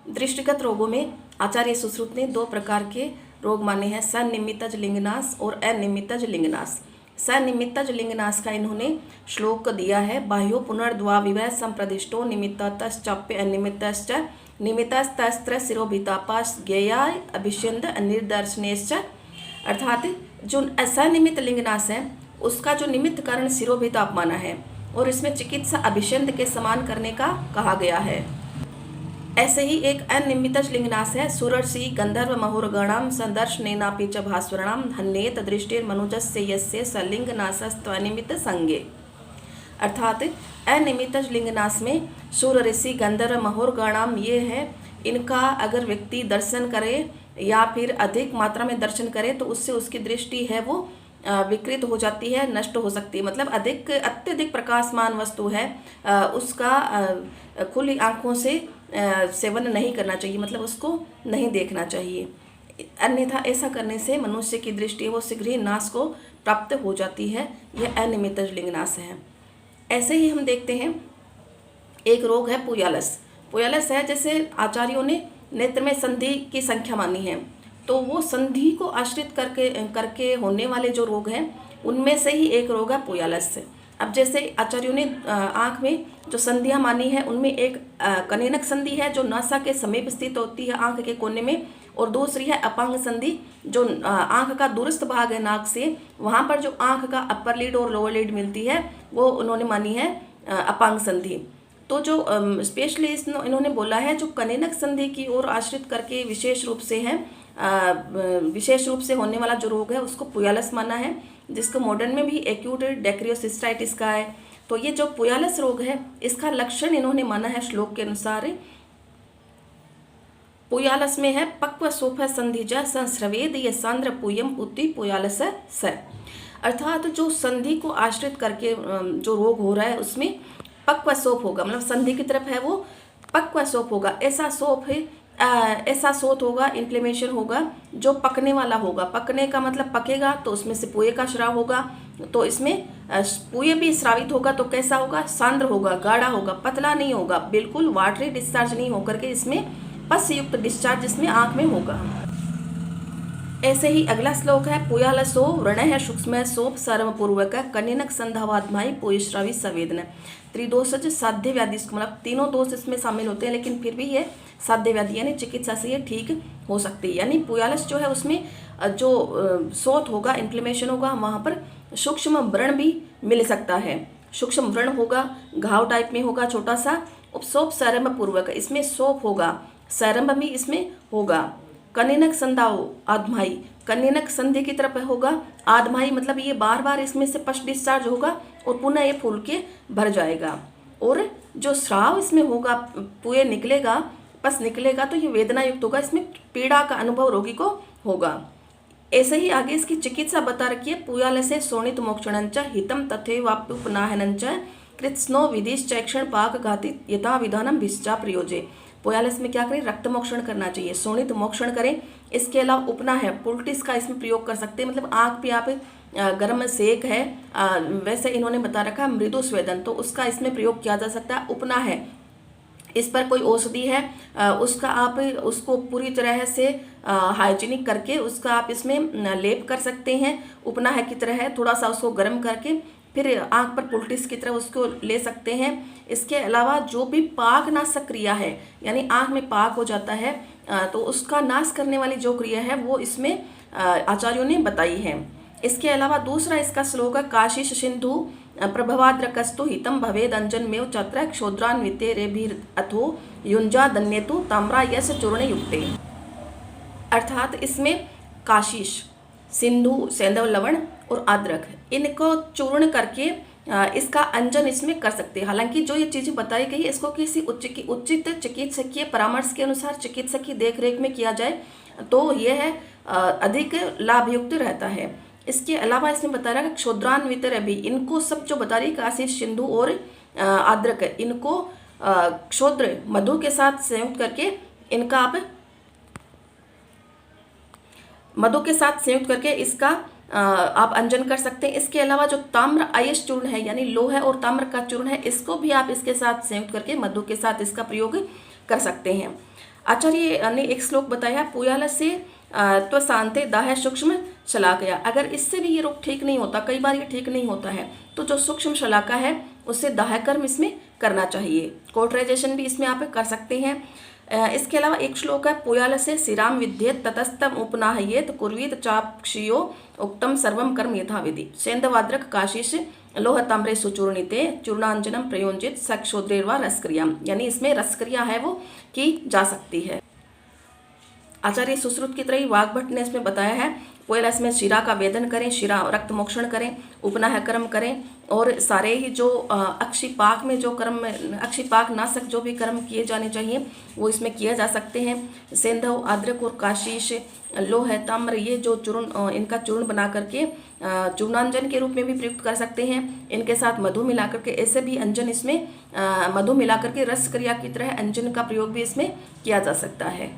दृष्टिगत रोगों में आचार्य सुश्रुत ने दो प्रकार के रोग माने हैं, सनिमित्तज लिंगनाश और अनिमित्तज लिंगनाश। सनिमित्तज लिंगनाश का इन्होंने श्लोक दिया है। बाह्यो पुनर्द्वाविवय संप्रदिष्टो निमित्तश्चाप्य अनिमित्तश्च निमित्तस्तस्त्र शिरोभितापास ज्ञेयाय अभिष्यन्द निर्दर्शनेश्च। अर्थात जो असनिमित्त लिंगनाश है उसका जो निमित्त कारण शिरोभिताप माना है और इसमें चिकित्सा अभिष्यन्द के समान करने का कहा गया है। ऐसे ही एक अनिमित्तज लिंगनाश है, सुरर्षि गंधर्व महुरगणाम संदर्शनेनापि च भास्वराणाम हन्येत दृष्टिर्मनुजस्य यस्य सलिंगनाशस्त्वनिमित्त संगे। अर्थात अनिमित्तज लिंगनाश में सूर ऋषि गंधर्व महुरगणाम ये है, इनका अगर व्यक्ति दर्शन करे या फिर अधिक मात्रा में दर्शन करे तो उससे उसकी दृष्टि है वो विकृत हो जाती है, नष्ट हो सकती है। मतलब अत्यधिक प्रकाशमान वस्तु है उसका खुली आंखों से सेवन नहीं करना चाहिए, मतलब उसको नहीं देखना चाहिए, अन्यथा ऐसा करने से मनुष्य की दृष्टि वो शीघ्र ही नाश को प्राप्त हो जाती है। यह अनिमित्तज लिंगनाश है। ऐसे ही हम देखते हैं एक रोग है पुयालस। पुयालस है जैसे आचार्यों ने नेत्र में संधि की संख्या मानी है, तो वो संधि को आश्रित करके होने वाले जो रोग हैं उनमें से ही एक रोग है पुयालस। अब जैसे आचार्यों ने आँख में जो संधियाँ मानी है उनमें एक कनेनक संधि है जो नासा के समीप स्थित होती है आँख के कोने में, और दूसरी है अपांग संधि जो आँख का दूरस्थ भाग है नाक से, वहाँ पर जो आँख का अपर लीड और लोअर लीड मिलती है वो उन्होंने मानी है अपांग संधि। तो जो स्पेशली इन्होंने बोला है जो कनेनक संधि की ओर आश्रित करके विशेष रूप से होने वाला जो रोग है उसको पुयालस माना है, जिसको मॉडर्न में भी एक्यूट डेक्रियोसिस्टाइटिस का है। तो ये जो पुयालस रोग है इसका लक्षण इन्होंने माना है श्लोक के अनुसार, पुयालस में है पक्व सोफ संधिजा संस्रवेद ये सांद्र पुयम पुति पुयालस स। अर्थात जो संधि को आश्रित करके जो रोग हो रहा है उसमें पक्व सोप होगा, मतलब संधि की तरफ है वो पक्व सोप होगा, ऐसा सोप है ऐसा सोत होगा, इन्फ्लेमेशन होगा जो पकने वाला होगा। पकने का मतलब पकेगा तो उसमें से पुए का स्राव होगा, तो इसमें पुए भी स्रावित होगा तो कैसा होगा, सांद्र होगा, गाढ़ा होगा, पतला नहीं होगा, बिल्कुल वाटरी डिस्चार्ज नहीं होकर के इसमें पस युक्त डिस्चार्ज इसमें आँख में होगा। ऐसे ही अगला श्लोक है पुयालसो व्रण सूक्ष्म सोप सर्वपूर्वक कनिनक संधावात्माई पुयश्रावी संवेदन त्रिदोषज साध्य व्याधि, मतलब तीनों दोष इसमें शामिल होते हैं लेकिन फिर भी ये साध्य व्याधि यानी चिकित्सा से ये ठीक हो सकती है। यानी पुयालस जो है उसमें जो सोत होगा, इन्फ्लेमेशन होगा, वहाँ पर सूक्ष्म व्रण भी मिल सकता है, सूक्ष्म व्रण होगा, घाव टाइप में होगा छोटा सा। उपसोप सरम्भ पूर्वक, इसमें सोप होगा, सरम्भ भी इसमें होगा। कनिनक संधाओ आधमाई, कनिनक संधि की तरफ होगा, आधमाई मतलब ये बार बार इसमें से पश डिस्चार्ज होगा और पुनः ये फूल के भर जाएगा, और जो स्राव इसमें होगा, पुए निकलेगा, पस निकलेगा तो ये वेदना युक्त होगा, इसमें पीड़ा का अनुभव रोगी को होगा। ऐसे ही आगे इसकी चिकित्सा बता रखी है, पुयालसे शोणित मोक्षणंच हितम तथैवाप्युपनाहनंच कृत्स्नो विधिश्चैक्षण पाक घाति यथा विधानम भिष्चा प्रयोजे। पुयालस में क्या करें, रक्त मोक्षण करना चाहिए, शोणित मोक्षण करें। इसके अलावा उपना है, पुल्टिस का इसमें प्रयोग कर सकते हैं, मतलब आँख पे आप गर्म सेक है वैसे इन्होंने बता रखा है मृदु स्वेदन, तो उसका इसमें प्रयोग किया जा सकता है। उपना है, इस पर कोई औषधि है उसका आप उसको पूरी तरह से हाइजीनिक करके उसका आप इसमें लेप कर सकते हैं। उपना है की तरह है, थोड़ा सा उसको गर्म करके फिर आँख पर पुल्टिस की तरह उसको ले सकते हैं। इसके अलावा जो भी पाक नाशक क्रिया है, यानी आँख में पाक हो जाता है तो उसका नाश करने वाली जो क्रिया है वो इसमें आचार्यों ने बताई है। इसके अलावा दूसरा इसका श्लोक है काशीश सिंधु प्रभवाद्रकस्तु हितम भवेद अंजनमेव चत्र क्षोद्रान्विते रेभिर अथो युंजा दन्यतु ताम्रा यश चूर्ण युक्ते। अर्थात इसमें काशीश, सिंधु सेंधव लवण और अदरक इनको चूर्ण करके इसका अंजन इसमें कर सकते हैं। हालांकि जो ये चीज़ें बताई गई इसको किसी उचित चिकित्सकीय परामर्श के अनुसार चिकित्सक की देखरेख में किया जाए तो यह अधिक लाभयुक्त रहता है। इसके अलावा इसमें बता रहा है क्षुद्रान्वित भी, इनको सब जो बता रही काशीश, सिंधु और अदरक, इनको क्षुद्र मधु के साथ संयुक्त करके इनका आप मधु के साथ संयुक्त करके इसका आप अंजन कर सकते हैं। इसके अलावा जो ताम्र अयश चूर्ण है यानी लोह और ताम्र का चूर्ण है, इसको भी आप इसके साथ संयुक्त करके मधु के साथ इसका प्रयोग कर सकते हैं। आचार्य ने एक श्लोक बताया, पुयाल से त्वशांते दाह सूक्ष्म शलाकया। अगर इससे भी ये रोग ठीक नहीं होता, कई बार ये ठीक नहीं होता है, तो जो सूक्ष्म शलाका है उससे दाह कर्म इसमें करना चाहिए। कोटराइजेशन भी इसमें आप कर सकते हैं। इसके अलावा एक श्लोक है, पुयाल से शिराम विद्येत ततस्तम उपनाहयेत कुर्वीत चाक्षियो उक्तम सर्वम कर्म यथाविधि। सेंधवाद्रक काशीश लोह ताम्रे सुचूर्णिते चूर्णांजनम प्रयोजित सक्षोद्रेर्वा रसक्रियाम। यानी इसमें रसक्रिया है वो की जा सकती है। आचार्य सुश्रुत की तरह ही वाग्भट ने इसमें बताया है, पुयालस में शिरा का वेदन करें, शिरा रक्त मोक्षण करें, उपनाह कर्म करें, और सारे ही जो अक्षिपाक में जो कर्म, अक्षिपाक नाशक जो भी कर्म किए जाने चाहिए वो इसमें किए जा सकते हैं। सेंधव, अद्रक और काशीश, लोह, ताम्र, ये जो चूर्ण, इनका चूर्ण बना करके चूर्णांजन के रूप में भी प्रयुक्त कर सकते हैं। इनके साथ मधु मिला करके, ऐसे भी अंजन इसमें मधु मिला करके रस क्रिया की तरह अंजन का प्रयोग भी इसमें किया जा सकता है।